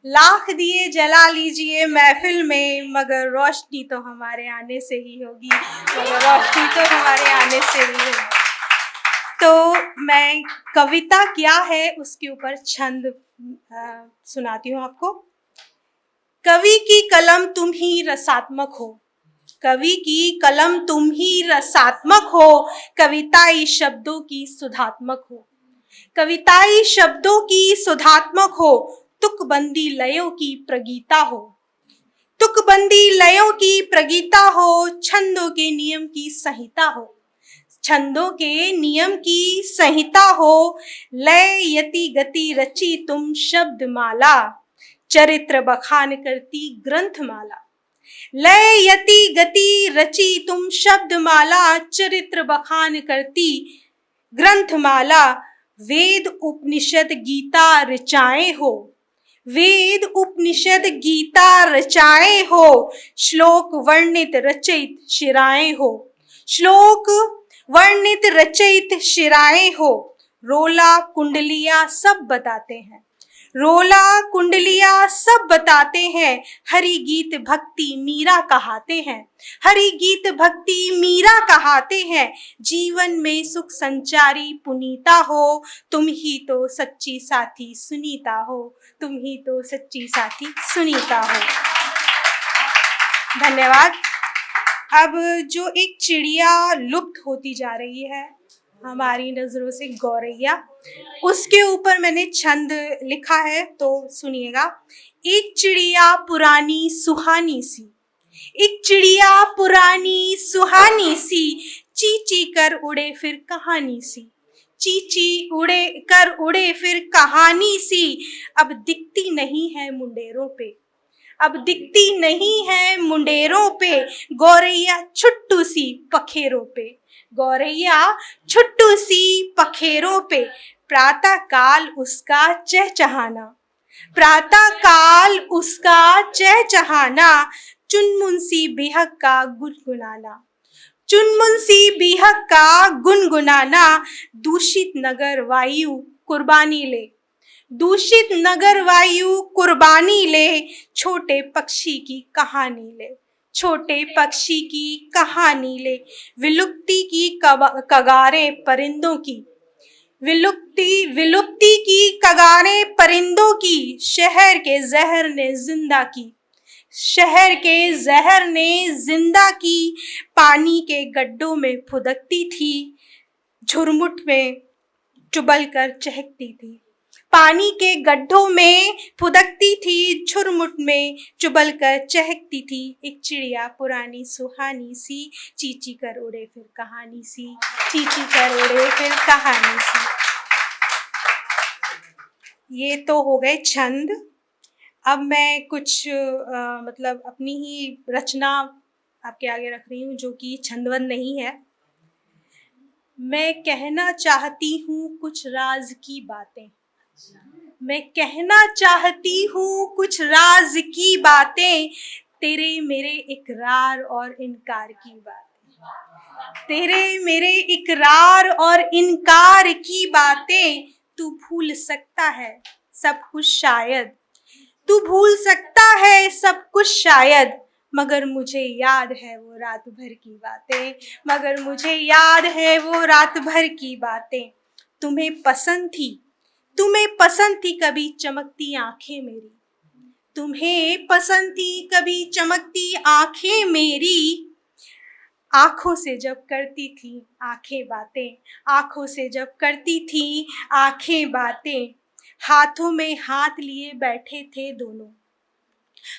लाख दिए जला लीजिए महफिल में, मगर रोशनी तो हमारे आने से ही होगी, मगर रोशनी तो हमारे आने से ही होगी। तो मैं कविता क्या है उसके ऊपर छंद सुनाती हूँ आपको। कवि की कलम तुम ही रसात्मक हो, कवि की कलम तुम ही रसात्मक हो, कविताई शब्दों की सुधात्मक हो, कविताई शब्दों की सुधात्मक हो, तुकबंदी लयों की प्रगीता हो, तुकबंदी लयों की प्रगीता हो, छंदों के नियम की संहिता हो, छंदों के नियम की संहिता हो, लय यति गति रची तुम शब्द माला, चरित्र बखान करती ग्रंथमाला, लय यति गति रची तुम शब्द माला, चरित्र बखान करती ग्रंथमाला, वेद उपनिषद गीता ऋचाएं हो, वेद उपनिषद गीता रचाए हो, श्लोक वर्णित रचित शिराएं हो, श्लोक वर्णित रचित शिराएं हो, रोला कुंडलिया सब बताते हैं, रोला कुंडलिया सब बताते हैं, हरि गीत भक्ति मीरा कहाते हैं, हरि गीत भक्ति मीरा कहाते हैं, जीवन में सुख संचारी पुनीता हो, तुम ही तो सच्ची साथी सुनीता हो, तुम ही तो सच्ची साथी सुनीता हो। धन्यवाद। अब जो एक चिड़िया लुप्त होती जा रही है हमारी नजरों से, गौरैया, उसके ऊपर मैंने छंद लिखा है, तो सुनिएगा। एक चिड़िया पुरानी सुहानी सी, एक चिड़िया पुरानी सुहानी सी, ची ची कर उड़े फिर कहानी सी, ची ची उड़े कर उड़े फिर कहानी सी, अब दिखती नहीं है मुंडेरों पे, अब दिखती नहीं है मुंडेरों पे, गौरैया छुट्टू सी पखेरों पे, गौरैया छुट्टू सी पखेरों पे, प्रातः काल उसका चहचहाना, प्रातः काल उसका चहचहाना, चुनमुन सी बेहक का गुनगुनाना, चुनमुन सी बेहक का गुनगुनाना, दूषित नगर वायु कुर्बानी ले, दूषित नगर वायु कुर्बानी ले, छोटे पक्षी की कहानी ले, छोटे पक्षी की कहानी ले, विलुप्ति की कगारे परिंदों की, विलुप्ति की कगारे परिंदों की, शहर के जहर ने जिंदा की, शहर के जहर ने जिंदा की, पानी के गड्ढों में फुदकती थी, झुरमुट में चुभल कर चहकती थी, पानी के गड्ढों में फुदकती थी, झुरमुट में चुभल कर चहकती थी, एक चिड़िया पुरानी सुहानी सी, चीची कर उड़े फिर कहानी सी, चीची कर उड़े फिर कहानी सी। ये तो हो गए छंद। अब मैं कुछ मतलब अपनी ही रचना आपके आगे रख रही हूँ, जो कि छंदबद्ध नहीं है। मैं कहना चाहती हूँ कुछ राज की बातें, मैं कहना चाहती हूँ कुछ राज की बातें, तेरे मेरे इकरार और इनकार की बातें, तेरे मेरे इकरार और इनकार की बातें, तू भूल सकता है सब कुछ शायद, तू भूल सकता है सब कुछ शायद, मगर मुझे याद है वो रात भर की बातें, मगर मुझे याद है वो रात भर की बातें, तुम्हें पसंद थी, तुम्हें पसंद थी कभी चमकती आंखें मेरी, तुम्हें पसंद थी कभी चमकती आंखें मेरी, आंखों से जब करती थी आंखें बातें, आंखों से जब करती थी आंखें बातें, हाथों में हाथ लिए बैठे थे दोनों,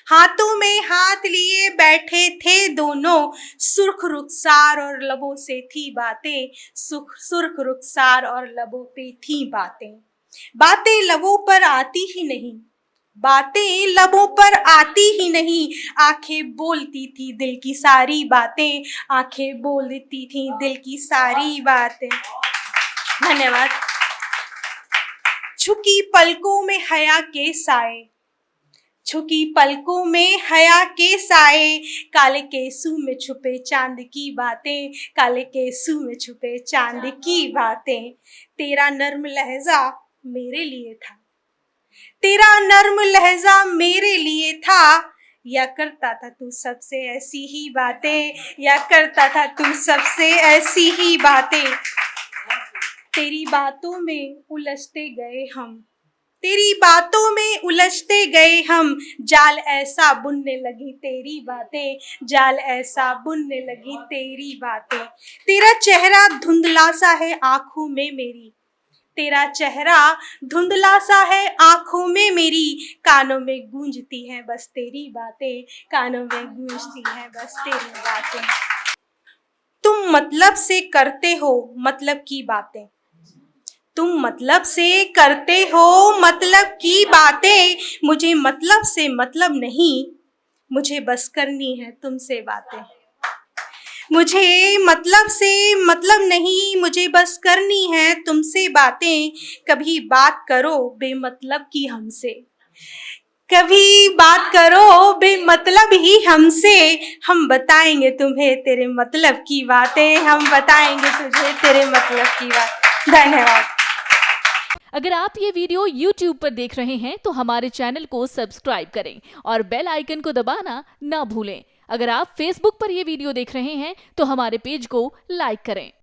हाथों में हाथ लिए बैठे थे दोनों, सुर्ख रुखसार और लबों से थी बातें, सुर्ख रुखसार और लबों पे थी बातें, बातें लबों पर आती ही नहीं, बातें लबों पर आती ही नहीं, आंखें बोलती थी दिल की सारी बातें, आंखें बोलती थी दिल की सारी बातें। धन्यवाद। झुकी पलकों में हया के साए, झुकी पलकों में हया के साए, काले केसू में छुपे चांद की बातें, काले केसू में छुपे चांद की बातें, तेरा नर्म लहजा मेरे लिए था, तेरा नर्म लहजा मेरे लिए था, या करता था तू सबसे ऐसी ही बातें, या करता था तू सबसे ऐसी ही बातें। तेरी बातों में उलझते गए हम, तेरी बातों में उलझते गए हम, जाल ऐसा बुनने लगी तेरी बातें, जाल ऐसा बुनने लगी तेरी बातें। तेरा चेहरा धुंधला सा है आंखों में मेरी, तेरा चेहरा धुंधला सा है आंखों में मेरी, कानों में गूंजती हैं बस तेरी बातें, कानों में गूंजती हैं बस तेरी बातें। तुम मतलब से करते हो मतलब की बातें, तुम मतलब से करते हो मतलब की बातें, मुझे मतलब से मतलब नहीं, मुझे बस करनी है तुमसे बातें। मुझे मतलब से मतलब नहीं, मुझे बस करनी है तुमसे बातें। कभी बात करो बेमतलब की हमसे, कभी बात करो बेमतलब ही हमसे, हम बताएंगे तुम्हें तेरे मतलब की बातें, हम बताएंगे तुझे तेरे मतलब की बात। धन्यवाद। अगर आप ये वीडियो YouTube पर देख रहे हैं तो हमारे चैनल को सब्सक्राइब करें और बेल आइकन को दबाना ना भूलें। अगर आप Facebook पर ये वीडियो देख रहे हैं तो हमारे पेज को लाइक करें।